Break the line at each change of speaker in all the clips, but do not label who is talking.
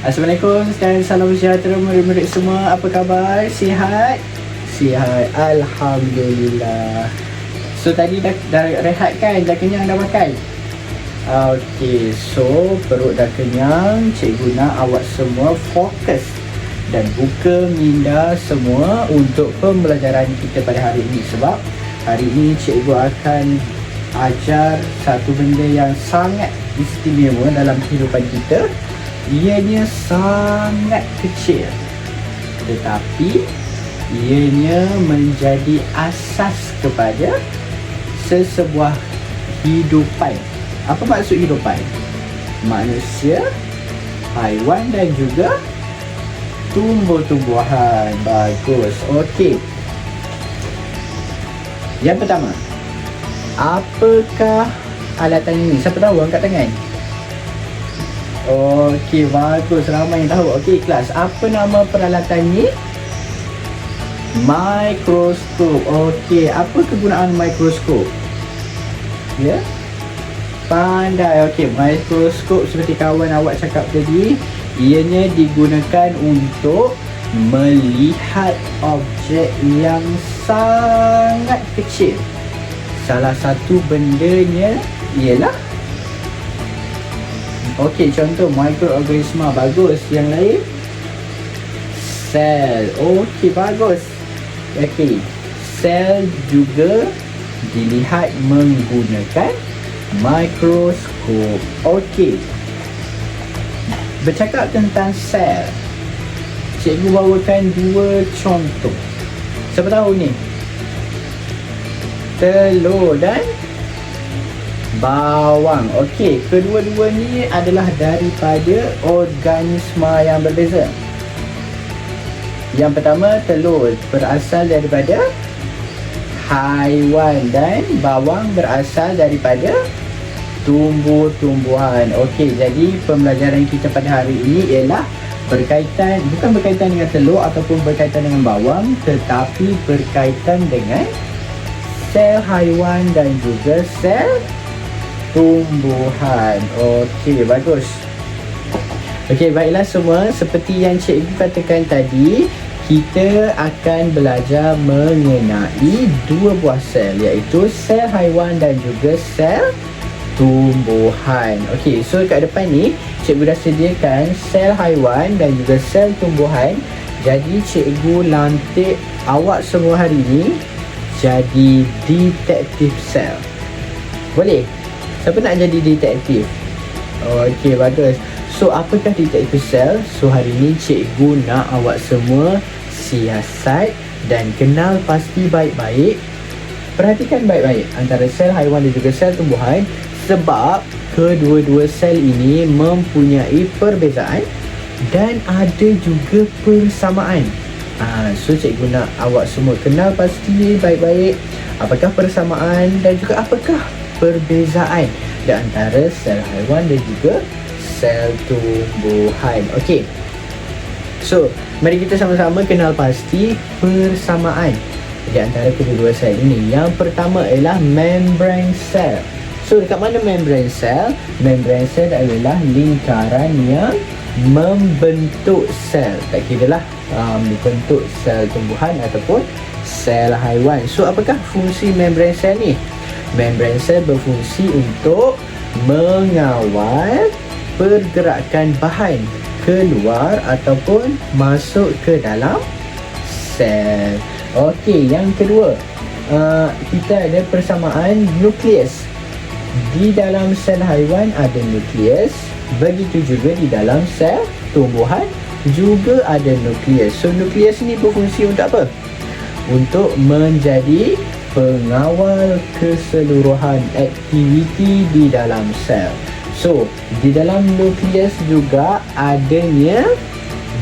Assalamualaikum dan salam sejahtera murid-murid semua. Apa khabar? Sihat? Sihat, Alhamdulillah. So tadi dah rehat kan? Dah kenyang, dah makan? Okey, so perut dah kenyang. Cikgu nak awak semua fokus dan buka minda semua untuk pembelajaran kita pada hari ini. Sebab hari ini cikgu akan ajar satu benda yang sangat istimewa dalam kehidupan kita. Ianya sangat kecil, tetapi ianya menjadi asas kepada sesebuah hidupan. Apa maksud hidupan? Manusia, haiwan dan juga tumbuh-tumbuhan. Bagus. Okey. Yang pertama, apakah alatan ini? Siapa tahu angkat tangan? Okey, bagus. Ramai yang tahu. Okey, kelas. Apa nama peralatan ni? Mikroskop. Okey, apa kegunaan mikroskop? Ya? Pandai. Okey, mikroskop seperti kawan awak cakap tadi, ianya digunakan untuk melihat objek yang sangat kecil. Salah satu bendanya ialah contoh mikroorganisma. Bagus. Yang lain? Sel. Okey, bagus. Okey, sel juga dilihat menggunakan mikroskop. Okey, bercakap tentang sel, cikgu bawakan dua contoh. Siapa tahu ni? Telur dan bawang. Okey, kedua-dua ni adalah daripada organisma yang berbeza. Yang pertama, telur berasal daripada haiwan dan bawang berasal daripada tumbuh-tumbuhan. Okey, jadi pembelajaran kita pada hari ini ialah bukan berkaitan dengan telur ataupun berkaitan dengan bawang, tetapi berkaitan dengan sel haiwan dan juga sel tumbuhan. Okey, bagus. Okey, baiklah semua. Seperti yang cikgu katakan tadi, kita akan belajar mengenai dua buah sel, iaitu sel haiwan dan juga sel tumbuhan. Okey, so kat depan ni cikgu dah sediakan sel haiwan dan juga sel tumbuhan. Jadi cikgu lantik awak semua hari ni jadi detektif sel. Boleh? Siapa nak jadi detektif? Okey, bagus. So, apakah detektif sel? So, hari ni cikgu nak awak semua siasat dan kenal pasti baik-baik. Perhatikan baik-baik antara sel haiwan dan juga sel tumbuhan, sebab kedua-dua sel ini mempunyai perbezaan dan ada juga persamaan. So, cikgu nak awak semua kenal pasti baik-baik apakah persamaan dan juga apakah perbezaan di antara sel haiwan dan juga sel tumbuhan. Okey, so mari kita sama-sama kenal pasti persamaan di antara kedua-dua sel ini. Yang pertama ialah membrane sel. So dekat mana membrane sel? Membrane sel adalah lingkaran yang membentuk sel. Tak kira lah membentuk sel tumbuhan ataupun sel haiwan. So apakah fungsi membrane sel ni? Membrane sel berfungsi untuk mengawal pergerakan bahan keluar ataupun masuk ke dalam sel. Okey, yang kedua, kita ada persamaan nukleus. Di dalam sel haiwan ada nukleus, begitu juga di dalam sel tumbuhan juga ada nukleus. So nukleus ni berfungsi untuk apa? Untuk menjadi pengawal keseluruhan aktiviti di dalam sel. So, di dalam nukleus juga adanya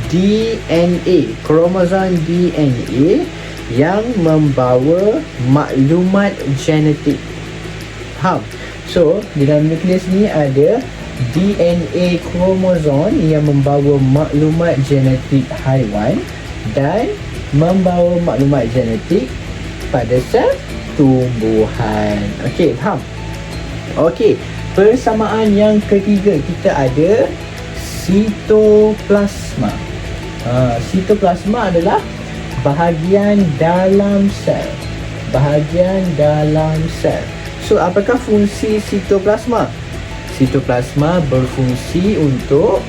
DNA, kromosom DNA yang membawa maklumat genetik. Faham? So, di dalam nukleus ni ada DNA kromosom yang membawa maklumat genetik haiwan dan membawa maklumat genetik pada sel tumbuhan. Okey, faham? Okey, persamaan yang ketiga, kita ada sitoplasma. Sitoplasma adalah bahagian dalam sel. Bahagian dalam sel. So, apakah fungsi sitoplasma? Sitoplasma berfungsi untuk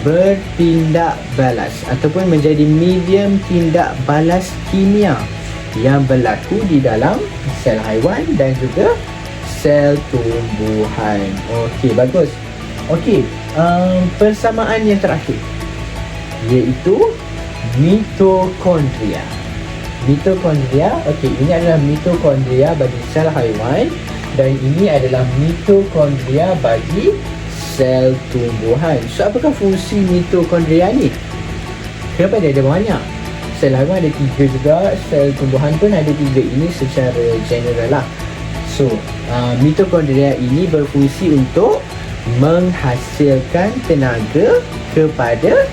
bertindak balas ataupun menjadi medium tindak balas kimia yang berlaku di dalam sel haiwan dan juga sel tumbuhan. Okey, bagus. Okey, persamaan yang terakhir iaitu mitokondria. Mitokondria, okey, ini adalah mitokondria bagi sel haiwan dan ini adalah mitokondria bagi sel tumbuhan. So, apakah fungsi mitokondria ni? Kenapa dia ada banyak? Sel haiwan ada 3 juga, sel tumbuhan pun ada 3. Ini secara general lah. So, mitokondria ini berfungsi untuk menghasilkan tenaga kepada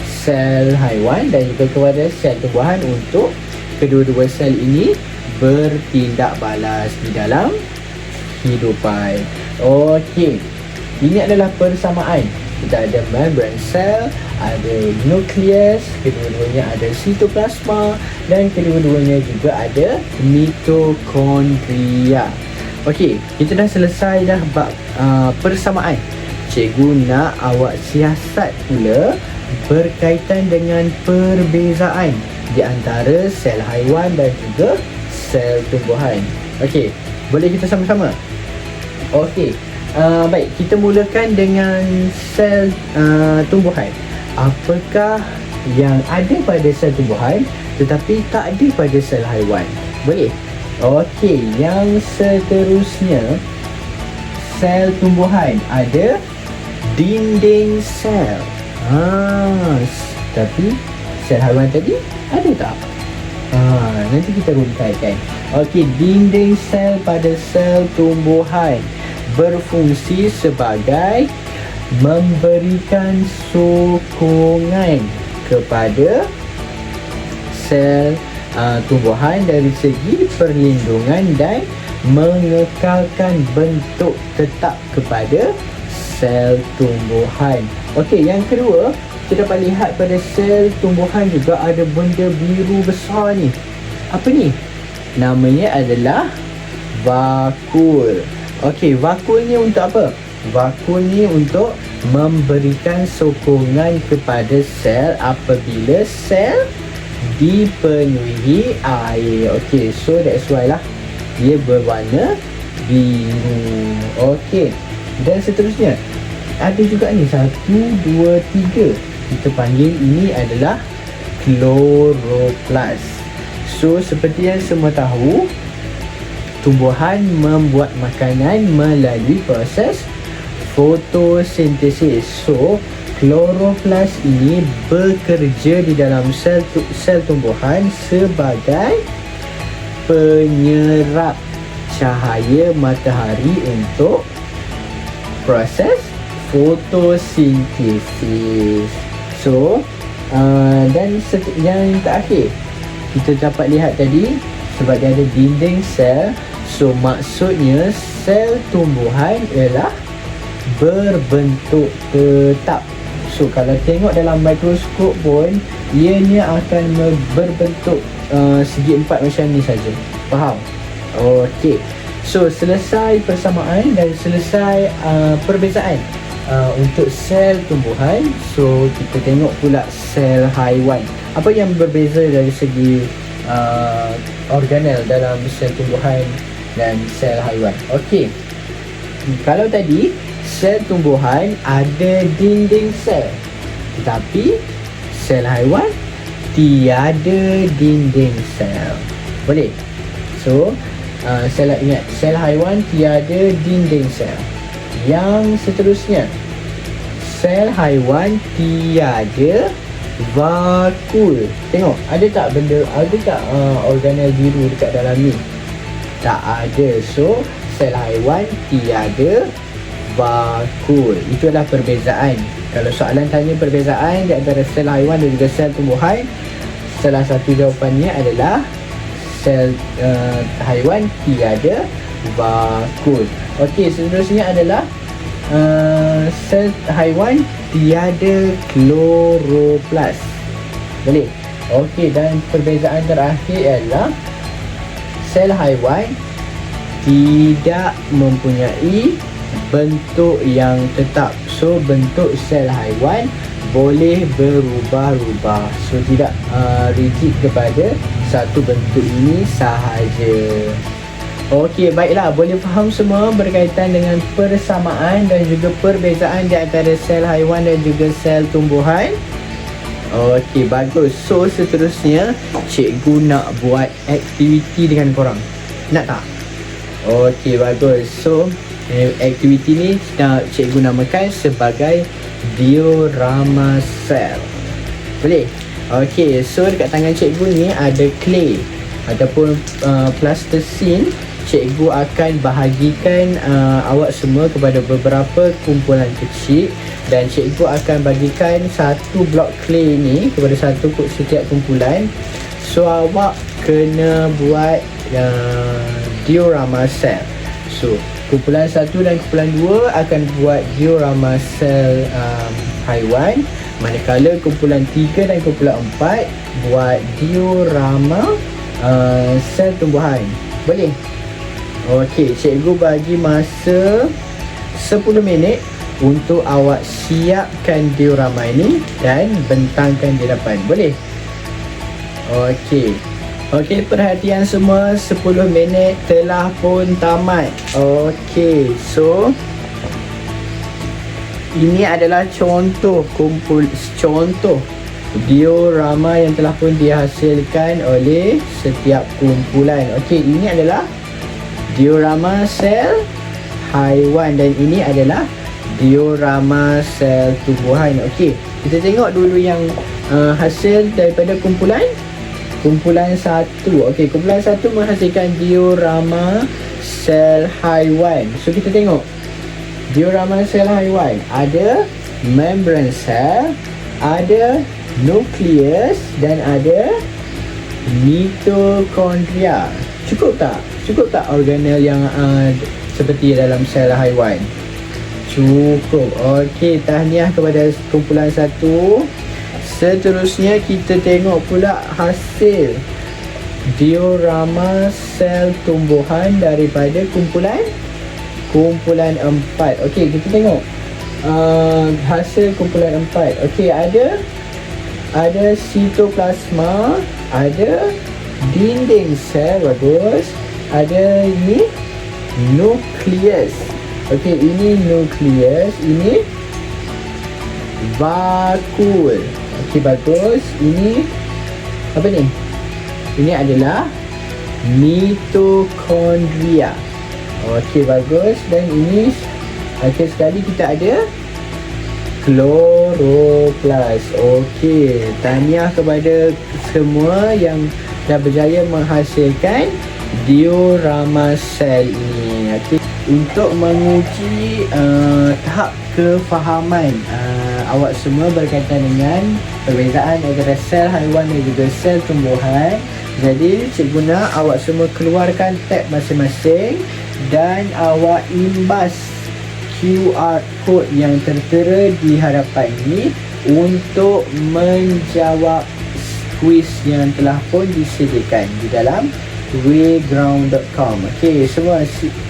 sel haiwan dan juga kepada sel tumbuhan untuk kedua-dua sel ini bertindak balas di dalam kehidupan. Okey, ini adalah persamaan. Kita ada membran sel, ada nukleus, kedua-duanya ada sitoplasma dan kedua-duanya juga ada mitokondria. Okey, kita dah selesai dah bab persamaan. Cikgu nak awak siasat pula berkaitan dengan perbezaan di antara sel haiwan dan juga sel tumbuhan. Okey, boleh kita sama-sama? Okey, baik, kita mulakan dengan sel tumbuhan. Apakah yang ada pada sel tumbuhan tetapi tak ada pada sel haiwan? Boleh? Okey, yang seterusnya, sel tumbuhan ada dinding sel. Tapi sel haiwan tadi ada tak? Nanti kita runtaikan. Okey, dinding sel pada sel tumbuhan berfungsi sebagai memberikan sokongan kepada sel tumbuhan dari segi perlindungan dan mengekalkan bentuk tetap kepada sel tumbuhan. Okey, yang kedua, kita dapat lihat pada sel tumbuhan juga ada benda biru besar ni. Apa ni? Namanya adalah vakul. Okey, vakul ni untuk apa? Vakul ni untuk memberikan sokongan kepada sel apabila sel dipenuhi air. Okey, so that's why lah dia berwarna biru. Okey, dan seterusnya ada juga ni 1, 2, 3. Kita panggil ini adalah kloroplas. So, seperti yang semua tahu, tumbuhan membuat makanan melalui proses fotosintesis. So, kloroplas ini bekerja di dalam sel tumbuhan sebagai penyerap cahaya matahari untuk proses fotosintesis. So, dan yang terakhir, kita dapat lihat tadi sebagai ada dinding sel. So, maksudnya sel tumbuhan ialah berbentuk tetap. So, kalau tengok dalam mikroskop pun, ianya akan berbentuk segi empat macam ni saja. Faham? Okey. So, selesai persamaan dan selesai perbezaan untuk sel tumbuhan. So, kita tengok pula sel haiwan. Apa yang berbeza dari segi organel dalam sel tumbuhan dan sel haiwan? Okey. Kalau tadi sel tumbuhan ada dinding sel, tetapi sel haiwan tiada dinding sel. Boleh? So, ingat, sel haiwan tiada dinding sel. Yang seterusnya, sel haiwan tiada vakul. Tengok, ada tak organel biru dekat dalam ni? Tak ada. So, sel haiwan tiada vakul. Itu adalah perbezaan. Kalau soalan tanya perbezaan di antara sel haiwan dan juga sel tumbuhan, salah satu jawapannya adalah sel haiwan tiada vakul. Okey, seterusnya adalah sel haiwan tiada kloroplast. Boleh? Okey, dan perbezaan terakhir ialah sel haiwan tidak mempunyai bentuk yang tetap. So bentuk sel haiwan boleh berubah-ubah. So tidak rigid kepada satu bentuk ini sahaja. Okey, baiklah, boleh faham semua berkaitan dengan persamaan dan juga perbezaan di antara sel haiwan dan juga sel tumbuhan? Okey, bagus. So seterusnya cikgu nak buat aktiviti dengan korang. Nak tak? Okey, bagus. So aktiviti ni cikgu namakan sebagai diorama sel. Boleh? Okey, so dekat tangan cikgu ni ada clay ataupun plasticine. Cikgu akan bahagikan awak semua kepada beberapa kumpulan kecil dan cikgu akan bagikan satu blok clay ni kepada setiap kumpulan. So awak kena buat diorama sel. So kumpulan 1 dan kumpulan 2 akan buat diorama sel haiwan, manakala kumpulan 3 dan kumpulan 4 buat diorama sel tumbuhan. Boleh? Okey, cikgu bagi masa 10 minit untuk awak siapkan diorama ini dan bentangkan di depan. Boleh? Okey. Okey, perhatian semua, 10 minit telah pun tamat. Okey, so ini adalah contoh diorama yang telah pun dihasilkan oleh setiap kumpulan. Okey, ini adalah diorama sel haiwan dan ini adalah diorama sel tumbuhan. Okey, kita tengok dulu yang hasil daripada kumpulan 1. Okey, kumpulan 1 menghasilkan diorama sel haiwan. So kita tengok diorama sel haiwan, ada membran sel, ada nukleus dan ada mitokondria. Cukup tak? Cukup tak organel yang seperti dalam sel haiwan? Cukup. Okey, tahniah kepada kumpulan 1. Seterusnya kita tengok pula hasil diorama sel tumbuhan daripada kumpulan 4. Okey, kita tengok hasil kumpulan 4. Okey, ada sitoplasma, ada dinding sel, bagus. Ada ini nukleus. Okey, ini nukleus, ini vakul. Okey, bagus. Ini apa ni? Ini adalah mitokondria. Okey, bagus. Dan ini akhir sekali kita ada kloroplast. Okey, tahniah kepada semua yang dah berjaya menghasilkan diorama sel ini. Okay. Untuk menguji tahap kefahaman awak semua berkaitan dengan perbezaan antara sel haiwan dan juga sel tumbuhan, jadi cikgu nak awak semua keluarkan tab masing-masing dan awak imbas QR code yang tertera di hadapan ini untuk menjawab kuis yang telah pun disediakan di dalam wayground.com. Okey, semua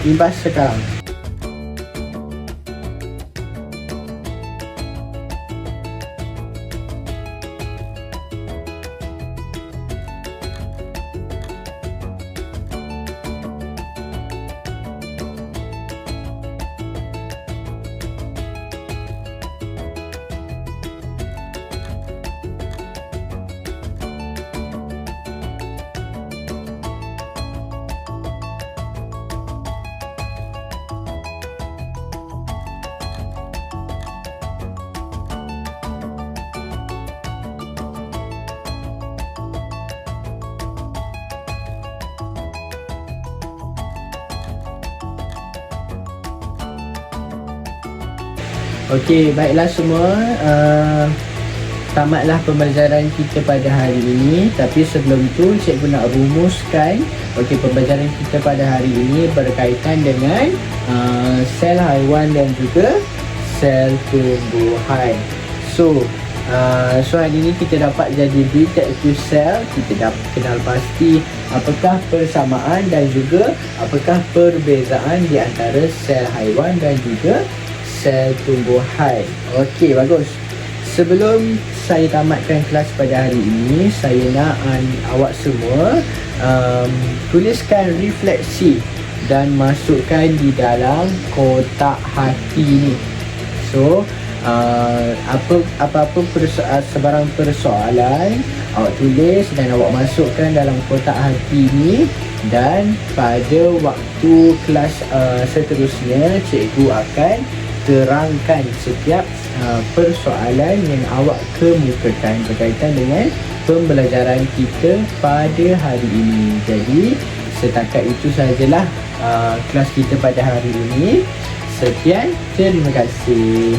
imbas sekarang. Okey, baiklah semua. tamatlah pembelajaran kita pada hari ini. Tapi sebelum itu cikgu nak rumuskan pembelajaran kita pada hari ini berkaitan dengan sel haiwan dan juga sel tumbuhan. So hari ini kita dapat jadi detektif sel. Kita dapat kenal pasti apakah persamaan dan juga apakah perbezaan di antara sel haiwan dan juga sel tumbuhan. Okey, bagus. Sebelum saya tamatkan kelas pada hari ini, saya nak awak semua tuliskan refleksi dan masukkan di dalam kotak hati ni. So apa-apa sebarang persoalan awak tulis dan awak masukkan dalam kotak hati ni, dan pada waktu kelas seterusnya cikgu akan terangkan setiap persoalan yang awak kemukakan berkaitan dengan pembelajaran kita pada hari ini. Jadi setakat itu sajalah kelas kita pada hari ini. Sekian, terima kasih.